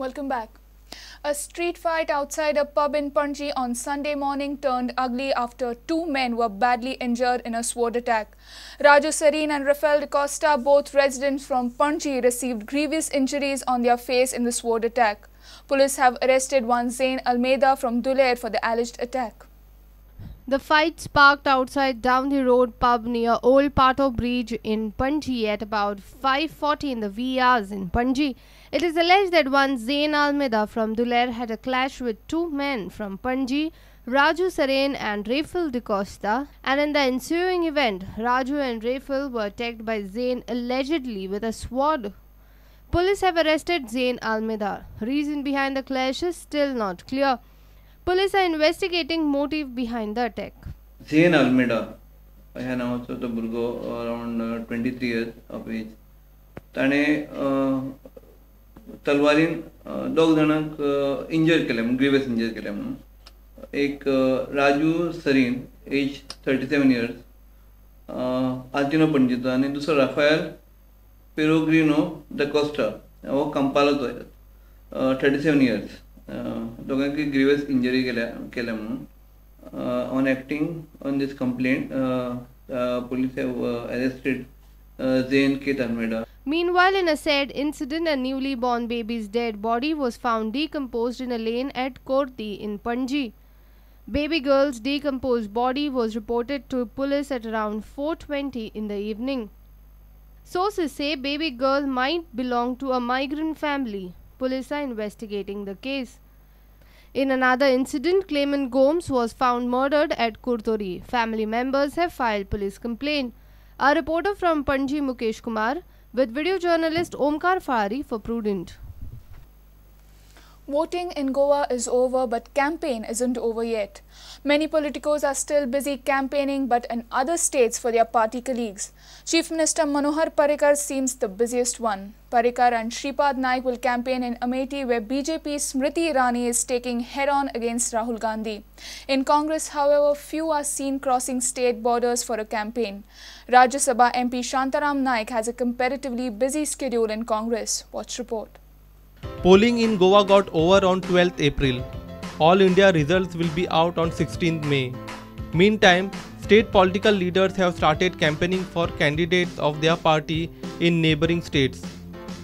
Welcome back. A street fight outside a pub in Panji on Sunday morning turned ugly after two men were badly injured in a sword attack. Raju Sareen and Rafael Da Costa, both residents from Panji, received grievous injuries on their face in the sword attack. Police have arrested one Zain Almeida from Duler for the alleged attack. The fight sparked outside Down the Road pub near Old Pato Bridge in Panji at about 5:40 in the wee hours in Panji. It is alleged that one Zain Almeida from Duler had a clash with two men from Panji, Raju Sareen and Rafael Da Costa, and in the ensuing event, Raju and Rafael were attacked by Zain allegedly with a sword. Police have arrested Zain Almeida. Reason behind the clash is still not clear. Police are investigating motive behind the attack. Zain Almeida, ह्या नावाचो तो भुरगो around 23 years of age. ताणे तलवारीन दोग जाणांक इंजर केले, grievous इंजर केले म्हणून. एक राजू सरीन एज 37 years आल्तिनो पणजीचो आनी दुसरो राफायल पेरोग्रिनो दा कोस्टा हो कंपालाचो 37 years. दोघांकी ग्रीवियस इंजरी केल्या म्हणून. On acting on this complaint police have arrested Zain K. Almeida. Meanwhile, in a said incident, a newly born baby's dead body was found decomposed in a lane at Korti in Panji. Baby girl's decomposed body was reported to police at around 4:20 in the evening. Sources say baby girl might belong to a migrant family. Police are investigating the case. In another incident, Clement Gomes was found murdered at Kurtori. Family members have filed police complaint. A reporter from Panji, Mukesh Kumar, with video journalist Omkar Fahari for Prudent. Voting in Goa is over, but campaign isn't over yet. Many politicos are still busy campaigning, but in other states for their party colleagues. Chief Minister Manohar Parrikar seems the busiest one. Parrikar and Shripad Naik will campaign in Amethi, where BJP Smriti Irani is taking head-on against Rahul Gandhi. In Congress, however, few are seen crossing state borders for a campaign. Rajya Sabha MP Shantaram Naik has a comparatively busy schedule in Congress. Watch report. Polling in Goa got over on 12th April. All India results will be out on 16th May. Meantime, state political leaders have started campaigning for candidates of their party in neighboring states.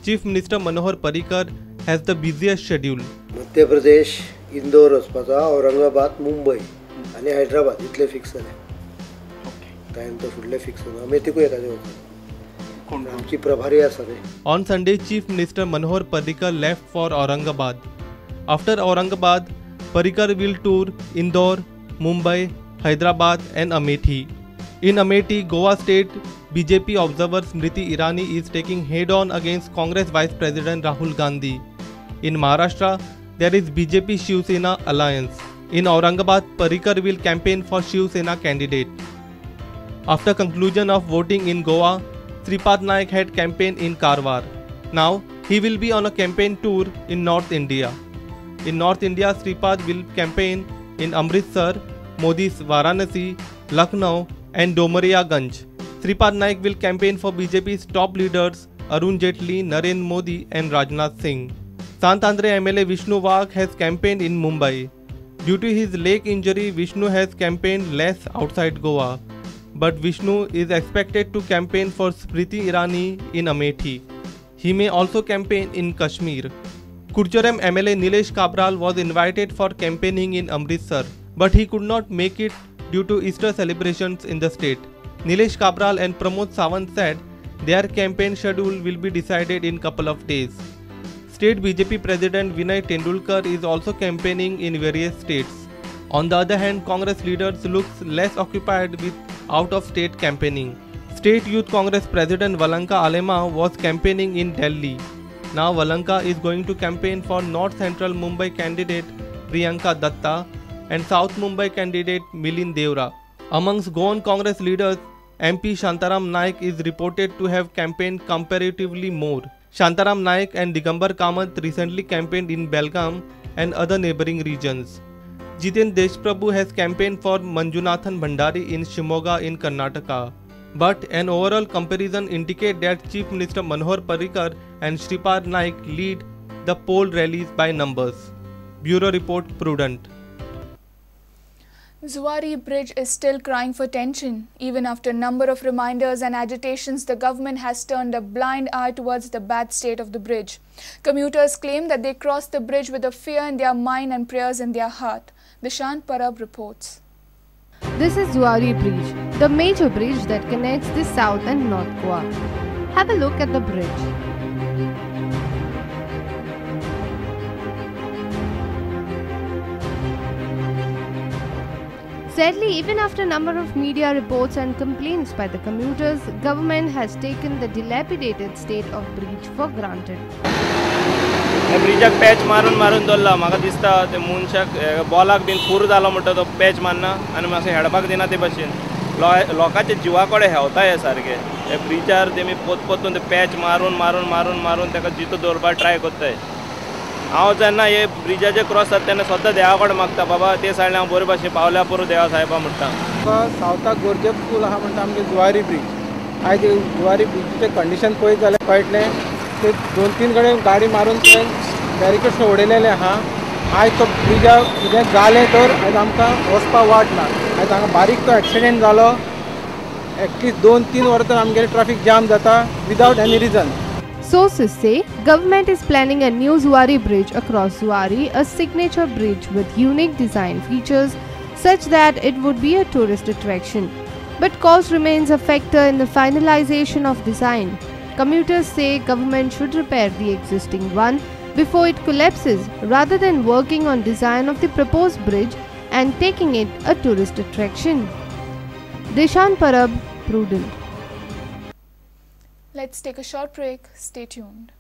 Chief Minister Manohar Parrikar has the busiest schedule. Madhya Pradesh, Indore वचपाचा, औरंगाबाद, मुंबई आणि हैदराबाद इतले fix झाले. त्यानंतर फुडले fix होणार. अमेठीको एकाचे होते. आमची प्रभारी आसा ते. On Sunday, Chief Minister Manohar Parrikar left for Aurangabad. After Aurangabad, Parrikar will tour Indore, Mumbai, Hyderabad and Amethi. In Amethi, Goa State BJP observer Smriti Irani is taking head-on against Congress Vice President Rahul Gandhi. In Maharashtra, there is BJP Shiv Sena alliance. In Aurangabad, Parrikar will campaign for Shiv Sena candidate. After conclusion of voting in Goa, Shripad Naik had campaigned in Karwar. Now, he will be on a campaign tour in North India. In North India, Shripad will campaign in Amritsar, Modi's Varanasi, Lucknow and Domariya Ganj. Shripad Naik will campaign for BJP's top leaders Arun Jaitley, Narendra Modi and Rajnath Singh. Sant Andre MLA Vishnu Vag has campaigned in Mumbai. Due to his leg injury, Vishnu has campaigned less outside Goa. But Vishnu is expected to campaign for Smriti Irani in Amethi. He may also campaign in Kashmir. Kurcharam MLA Nilesh Kabral was invited for campaigning in Amritsar, but he could not make it due to Easter celebrations in the state. Nilesh Kabral and Pramod Sawant said their campaign schedule will be decided in couple of days. State BJP President Vinay Tendulkar is also campaigning in various states. On the other hand, Congress leaders looks less occupied with out-of-state campaigning. State Youth Congress President Valanka Alema was campaigning in Delhi. Now Valanka is going to campaign for North Central Mumbai candidate Priyanka Datta and South Mumbai candidate Milind Deora. Amongst Goan Congress leaders, MP Shantaram Naik is reported to have campaigned comparatively more. Shantaram Naik and Digambar Kamath recently campaigned in Belgaum and other neighboring regions. Jiten Deshprabhu has campaigned for Manjunathan Bhandari in Shimoga in Karnataka. But an overall comparison indicates that Chief Minister Manohar Parrikar and Shripad Naik lead the poll rallies by numbers. Bureau Report Prudent. Zuari Bridge is still crying for attention. Even after a number of reminders and agitations, the government has turned a blind eye towards the bad state of the bridge. Commuters claim that they crossed the bridge with a fear in their mind and prayers in their heart. Dishant Parab reports. This is Zuari Bridge, the major bridge that connects the South and North Goa. Have a look at the bridge. Sadly, even after a number of media reports and complaints by the commuters, government has taken the dilapidated state of bridge for granted. ब्रिजाक patch मारून दवरला. म्हाका दिसता ते मनशाक बॉलाक been फूर जालो म्हणटा तो पॅच मारना आनी मातशें हेडपाक दिना ते भशेन लोकांचे जिवा कडेन हेवता हे सारके. ते ब्रिजार तेमी पोतून ते पॅच मारून ताका जितो दवरपाक ट्राय कोत्ताय. हांव जेन्ना हे ब्रिजाचेर क्रॉस जाता तेन्ना सद्दां देवा कडेन मागता बाबा ते सायडीन हांव बरे भशेन पावल्या पुरो देवा साहेबा म्हणटा. सावथाक गरजेफूल आहा म्हणटा आमगे जुवारी ब्रिज. आयज जुवारी ब्रिजीचें कंडिशन पळयत जाल्यार कळटलें ते 2-3 कडेन गाडी मारून ते बॅरिकेड्स उडयलेले आहा. आयज तो ब्रिजा कितें जालें तर आयज आमकां वचपाक वाट ना. आयज हांगा बारीक तो एक्सिडेंट जालो. एटलीस्ट 2-3 वरां तर आमगेलें ट्रॅफिक जाम जाता without any region. Sources say government is planning a new Zuari bridge across Zuari, a signature bridge with unique design features such that it would be a tourist attraction. But cost remains a factor in the finalization of design. Commuters say government should repair the existing one before it collapses rather than working on design of the proposed bridge and taking it a tourist attraction. Dishant Parab, Prudent. Let's take a short break. Stay tuned.